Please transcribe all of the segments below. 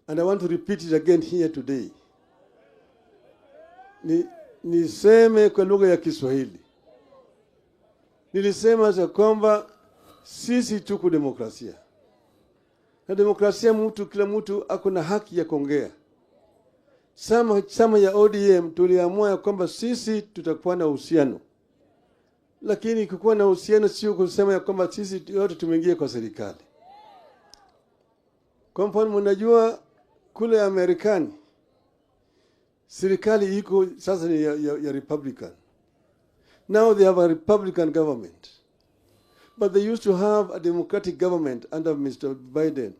And I want to repeat it again here today. Niseme kwa lugha ya Kiswahili. Nilisema za kwamba sisi tuko demokrasia. Na demokrasia kila mtu ako na haki ya kuongea. Sama ya ODM tuliamua ya kwamba sisi tutakuwa na uhusiano. Lakini kukuwa na uhusiano sio kusema ya kwamba sisi yote tumeingia kwa serikali. Kwa mfano mnajua kule Amerikani serikali iko sasa ni ya Republican. Now they have a Republican government. But they used to have a Democratic government under Mr. Biden.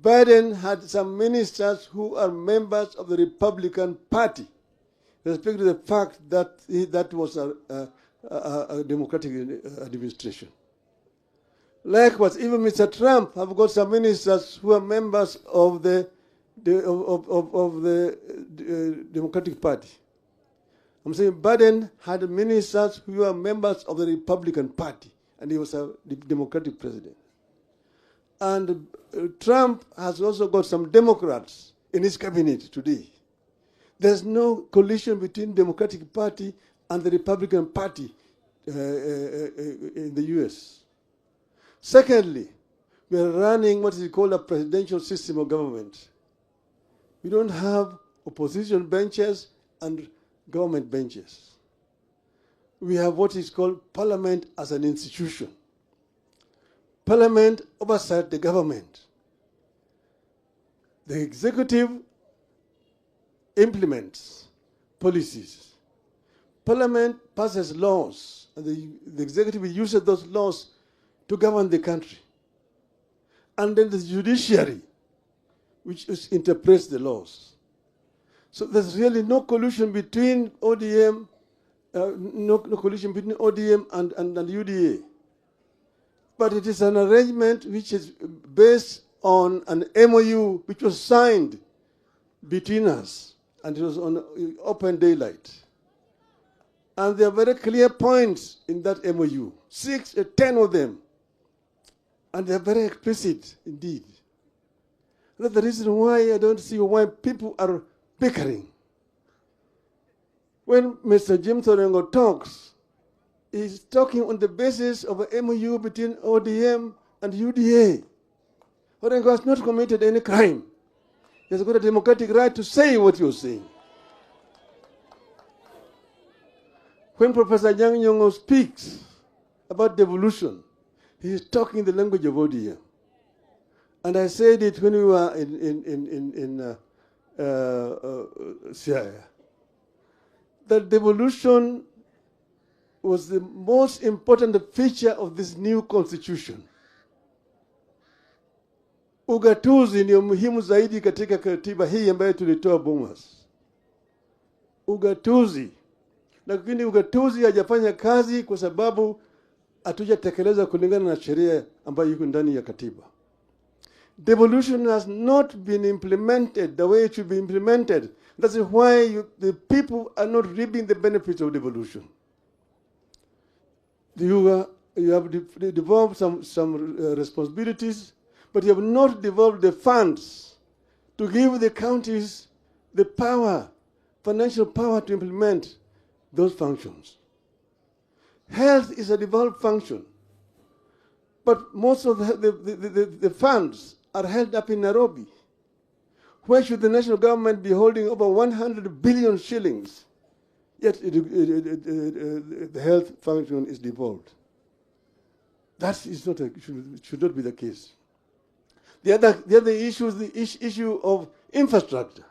Biden had some ministers who are members of the Republican Party, respect to the fact that that was a Democratic administration. Likewise, even Mr. Trump have got some ministers who are members of the Democratic Party. I'm saying Biden had ministers who are members of the Republican Party, and he was a Democratic president. And Trump has also got some Democrats in his cabinet today. There's no collision between Democratic Party and the Republican Party in the U.S. Secondly, we are running what is called a presidential system of government. We don't have opposition benches and government benches. We have what is called parliament as an institution. Parliament oversights the government. The executive implements policies. Parliament passes laws, and the executive uses those laws to govern the country. And then the judiciary, which interprets the laws. So there's really no collusion between ODM, no collusion between ODM and UDA. But it is an arrangement which is based on an MOU which was signed between us, and it was on open daylight. And there are very clear points in that MOU, 10 of them. And they are very explicit indeed. That's the reason why I don't see why people are bickering. When Mr. James Orengo talks, he's talking on the basis of an MOU between ODM and UDA. Orengo has not committed any crime. He has got a democratic right to say what you're saying. When Professor Yang Nyong'o speaks about devolution, he is talking the language of ODM. And I said it when we were in Siaya, that devolution was the most important feature of this new constitution. Ugatuzi ni muhimu zaidi katika katiba hii ambayo tulitoa Bomas. Ugatuzi. Lakini ugatuzi hajafanya kazi kwa sababu hatujatekeleza kulingana na sheria ambayo iko ndani ya katiba. Devolution has not been implemented the way it should be implemented. That's why the people are not reaping the benefits of devolution. You have devolved some responsibilities, but you have not devolved the funds to give the counties the power, financial power to implement those functions. Health is a devolved function, but most of the funds are held up in Nairobi. Why should the national government be holding over 100 billion shillings, yet the health function is devolved? That is not should not be the case. The other issue is the issue of infrastructure,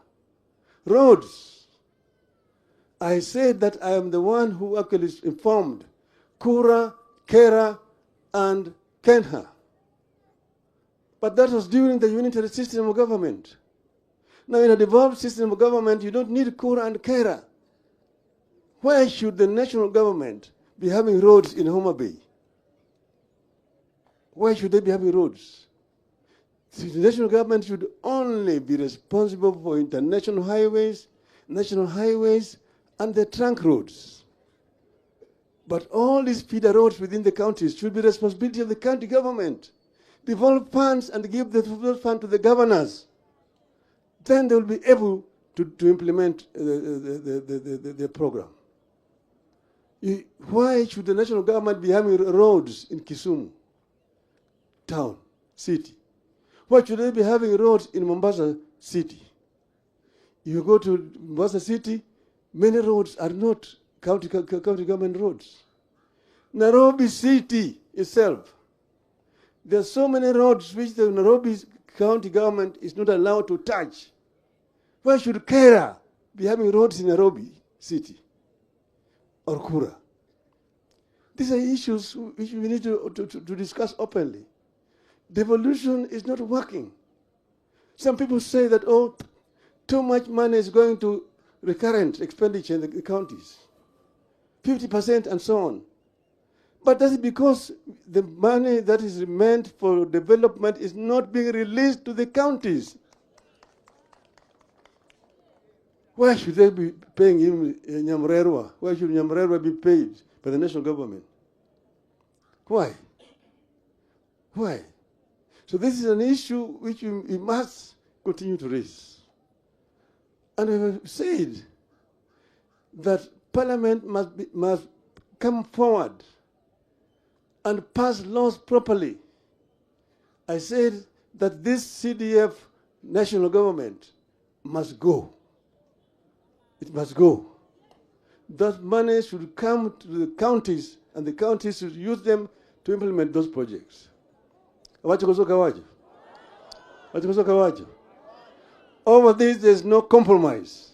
roads. I said that I am the one who actually informed Kura, Kera, and Kenha. But that was during the unitary system of government. Now, in a devolved system of government, you don't need Kura and Kera. Why should the national government be having roads in Homa Bay? Why should they be having roads? The national government should only be responsible for international highways, national highways, and the trunk roads. But all these feeder roads within the counties should be the responsibility of the county government. Devolve funds and give the funds to the governors. then they will be able to implement the program. Why should the national government be having roads in Kisumu town, city? Why should they be having roads in Mombasa city? You go to Mombasa city, many roads are not county government roads. Nairobi city itself, there are so many roads which the Nairobi county government is not allowed to touch. Why should Kera be having roads in Nairobi city or Kura? These are issues which we need to discuss openly. Devolution is not working. Some people say that, oh, too much money is going to recurrent expenditure in the counties, 50% and so on. But that's because the money that is meant for development is not being released to the counties. Why should they be paying him Nyamrerwa? Why should Nyamrerwa be paid by the national government? Why? Why? So this is an issue which we must continue to raise. And we have said that Parliament must come forward and pass laws properly. I said that this CDF national government must go. It must go. That money should come to the counties, and the counties should use them to implement those projects. Over this, there's no compromise.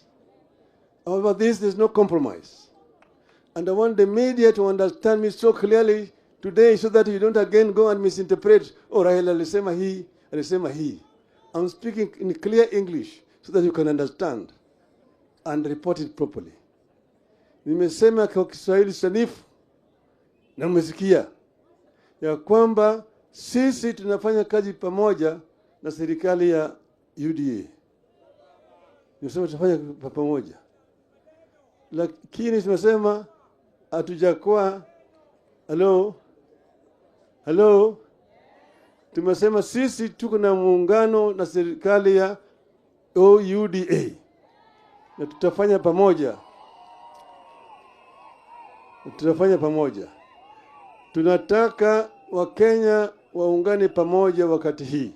Over this, there's no compromise. And I want the media to understand me so clearly today so that you don't again go and misinterpret, oh, Raila alisema he. I'm speaking in clear English so that you can understand and report it properly. Nimesema kwa Kiswahili sanifu na mmesikia ya kwamba sisi tunafanya kazi pamoja na serikali ya UDA. Nimesema tunafanya pamoja. Lakini tumesema hatujakuwa Hello? Tumesema sisi tuko na muungano na serikali ya UDA. Na tutafanya pamoja. Tunataka Wakenya waungane pamoja wakati hii,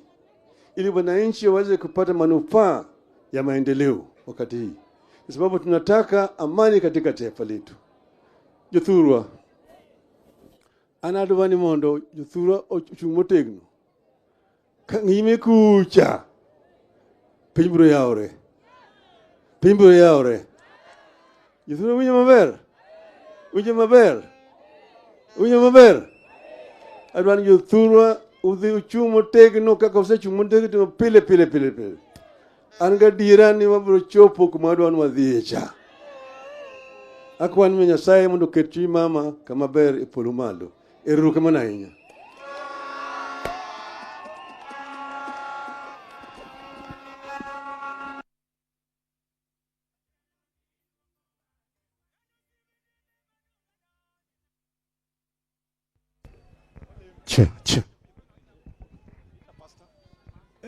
ili wananchi waweze kupata manufaa ya maendeleo wakati hii. Kwa sababu tunataka amani katika taifa letu. Jothurwa anadwani mondo jothurwa ochumotegno. Ngime kucha. Pimbro yaore. Jothurwa winyo maber. Adwani jothurwa udhi uchumotegno kaka osechumutegno pile. An gadiera ni wabiro chopo kuma adwani wadhiye cha. Akwan mi Nyasaye mondo oket chuny mama kama ber e polo malo. Erokamano ahinya.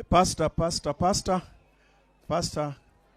Pastor,